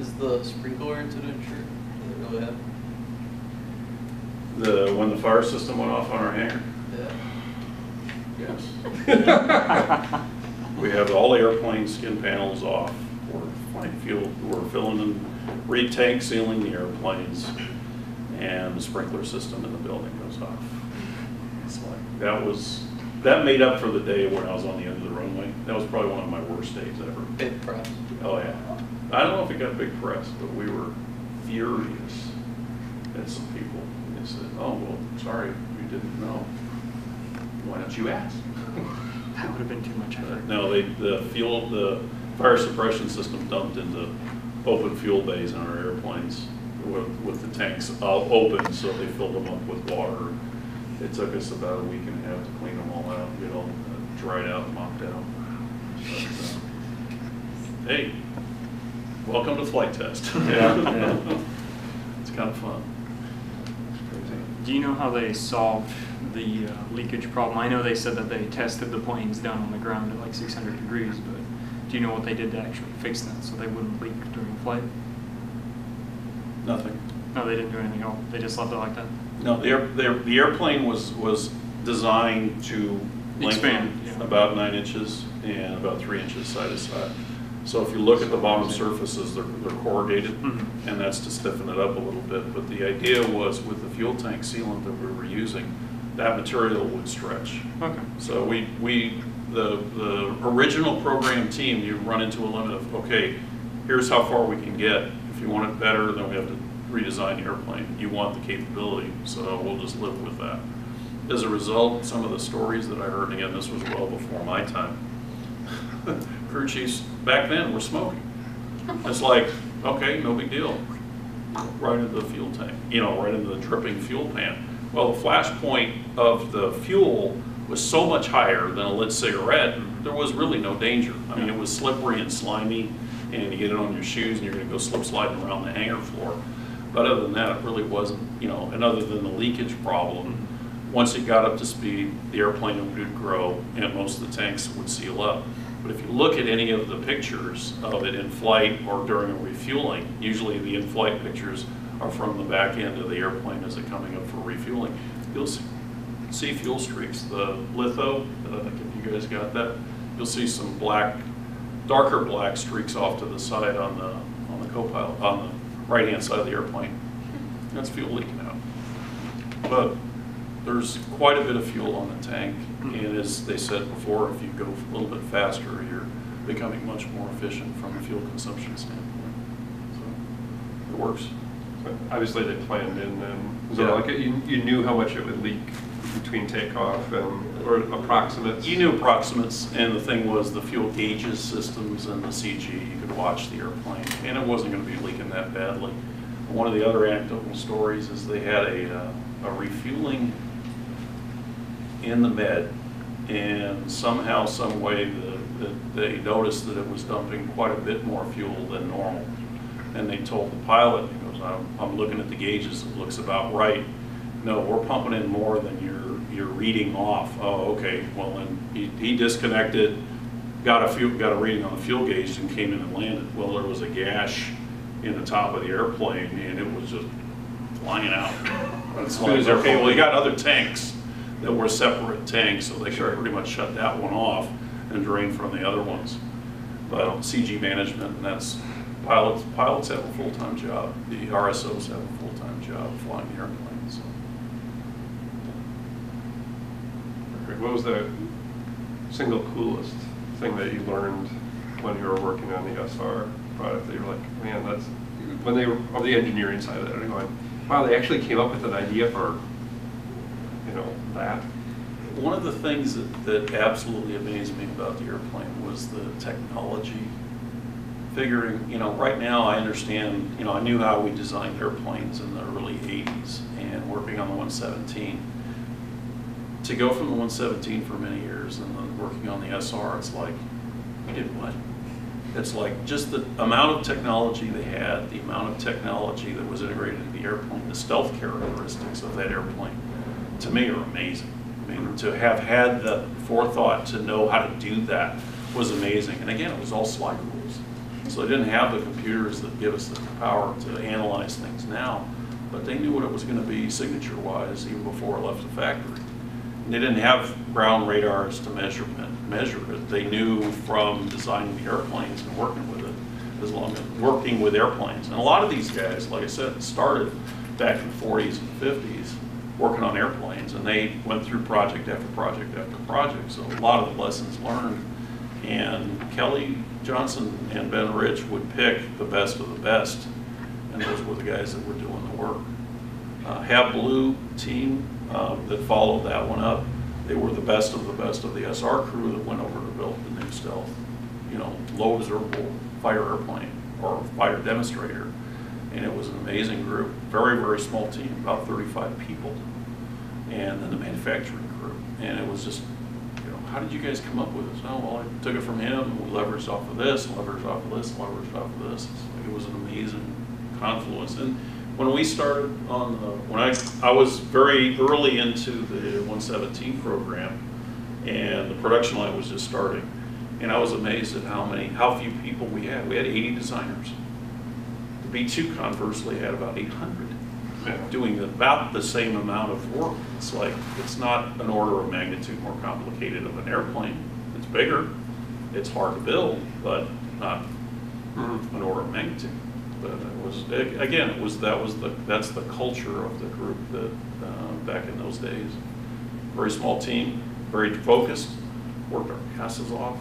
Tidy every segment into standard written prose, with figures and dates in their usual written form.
Is the sprinkler incident true? Did it really happen? When the fire system went off on our hangar? Yeah. Yes. We have all airplane skin panels off. We're filling and re-tank sealing the airplanes, and the sprinkler system in the building goes off. It's like, that made up for the day when I was on the end of the runway. That was probably one of my worst days ever. Big press. Oh yeah. I don't know if it got big press, but we were furious at some people. They said, oh, well, sorry, we didn't know. Why don't you ask? That would have been too much effort. No, the fire suppression system dumped into open fuel bays on our airplanes with the tanks all open, so they filled them up with water. It took us about a week and a half to clean them all out, get all dried out, mopped out. But, hey, welcome to flight test. Yeah. It's kind of fun. Do you know how they solved the leakage problem? I know they said that they tested the planes down on the ground at like 600 degrees, but do you know what they did to actually fix that so they wouldn't leak during flight? Nothing. No, they didn't do anything else. They just left it like that? No, the airplane was designed to expand, yeah. About 9 inches and about 3 inches side to side. So if you look at the bottom surfaces, they're corrugated, Mm-hmm. and that's to stiffen it up a little bit. But the idea was with the fuel tank sealant that we were using, that material would stretch. Okay. So the original program team, you run into a limit of, okay, here's how far we can get. If you want it better, then we have to redesign the airplane. You want the capability, so we'll just live with that. As a result, some of the stories that I heard, and again, this was well before my time, crew chiefs back then were smoking. It's like, okay, no big deal. Right into the fuel tank, right into the dripping fuel pan. Well, the flash point of the fuel was so much higher than a lit cigarette, there was really no danger. I mean, it was slippery and slimy, and you get it on your shoes and you're gonna go slip sliding around the hangar floor. But other than that, it really wasn't, and other than the leakage problem, once it got up to speed, the airplane would grow and most of the tanks would seal up. But if you look at any of the pictures of it in flight or during a refueling, usually the in-flight pictures are from the back end of the airplane as it's coming up for refueling. You'll see fuel streaks. The litho, I think if you guys got that, you'll see some black, darker black streaks off to the side on the co-pilot, on the right-hand side of the airplane. That's fuel leaking out. But there's quite a bit of fuel on the tank, and as they said before, if you go a little bit faster, you're becoming much more efficient from a fuel consumption standpoint. So it works. So obviously they planned in then. So Yeah. like you knew how much it would leak between takeoff or approximates? You knew approximates, and the thing was the fuel gauges systems and the CG, you could watch the airplane, and it wasn't going to be leaking that badly. One of the other anecdotal stories is they had a refueling in the med, and somehow, some way, they noticed that it was dumping quite a bit more fuel than normal. And they told the pilot, he goes, I'm looking at the gauges, it looks about right. No, we're pumping in more than you're reading off. Oh, okay, well then he disconnected, got a reading on the fuel gauge and came in and landed. Well, there was a gash in the top of the airplane and it was just flying out. It's like, okay, well you got other tanks that were separate tanks, so they could pretty much shut that one off and drain from the other ones. But CG management, and that's pilots have a full-time job. The RSOs have a full-time job flying the airplanes. So. What was the single coolest thing that you learned when you were working on the SR product that you were like, man, that's, when they were on the engineering side of it, they're going, wow, they actually came up with an idea for, that? One of the things that absolutely amazed me about the airplane was the technology. Figuring, right now I understand, I knew how we designed airplanes in the early 80s and working on the 117. To go from the 117 for many years and then working on the SR, it's like, we did what? It's like just the amount of technology they had, the amount of technology that was integrated into the airplane, the stealth characteristics of that airplane, to me are amazing. I mean, to have had the forethought to know how to do that was amazing. And again, it was all slide rules. So they didn't have the computers that give us the power to analyze things now, but they knew what it was going to be signature-wise even before it left the factory. And they didn't have ground radars to measure it. They knew from designing the airplanes and working with it, as long as working with airplanes. And a lot of these guys, like I said, started back in the 40s and 50s working on airplanes, and they went through project after project after project. So a lot of the lessons learned. And Kelly Johnson and Ben Rich would pick the best of the best, and those were the guys that were doing the work. Have Blue team that followed that one up, they were the best of the SR crew that went over to build the new stealth, low observable fighter airplane or fighter demonstrator. And it was an amazing group, very, very small team, about 35 people, and then the manufacturing crew. And it was just, how did you guys come up with this? Oh, well, I took it from him, and we leveraged off of this, leveraged off of this, leveraged off of this. It was an amazing confluence. And when we started on when I was very early into the 117 program, and the production line was just starting, and I was amazed at how few people we had. We had 80 designers. The B2 conversely had about 800, doing about the same amount of work. It's like, it's not an order of magnitude more complicated of an airplane. It's bigger, it's hard to build, but not an order of magnitude. But it was, again, that's the culture of the group that back in those days. Very small team, very focused, worked our asses off.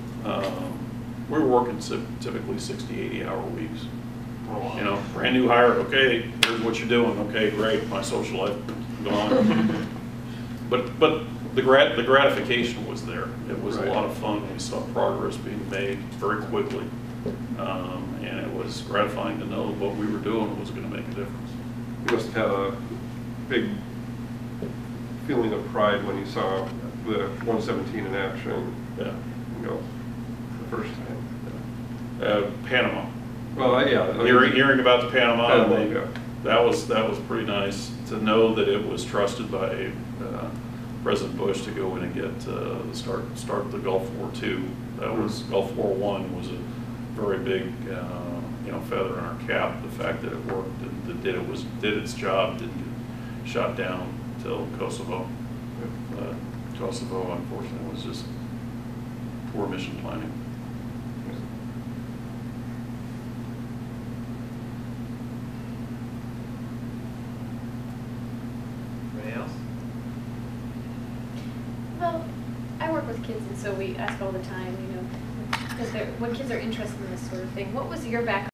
We were working typically 60, 80-hour weeks. Brand new hire, okay, here's what you're doing, okay, great, my social life gone. but the gratification was there. It was a lot of fun. We saw progress being made very quickly, and it was gratifying to know what we were doing was going to make a difference. You must have had a big feeling of pride when you saw the 117 in action. Yeah. The first time. Panama. Well, yeah. Hearing about the Panama, yeah. that was pretty nice to know that it was trusted by President Bush to go in and get start the Gulf War II. That was Gulf War I was a very big feather in our cap. The fact that it worked and did its job, didn't get shot down until Kosovo. Kosovo, unfortunately, was just poor mission planning. Well, I work with kids, and so we ask all the time, because when kids are interested in this sort of thing, what was your background?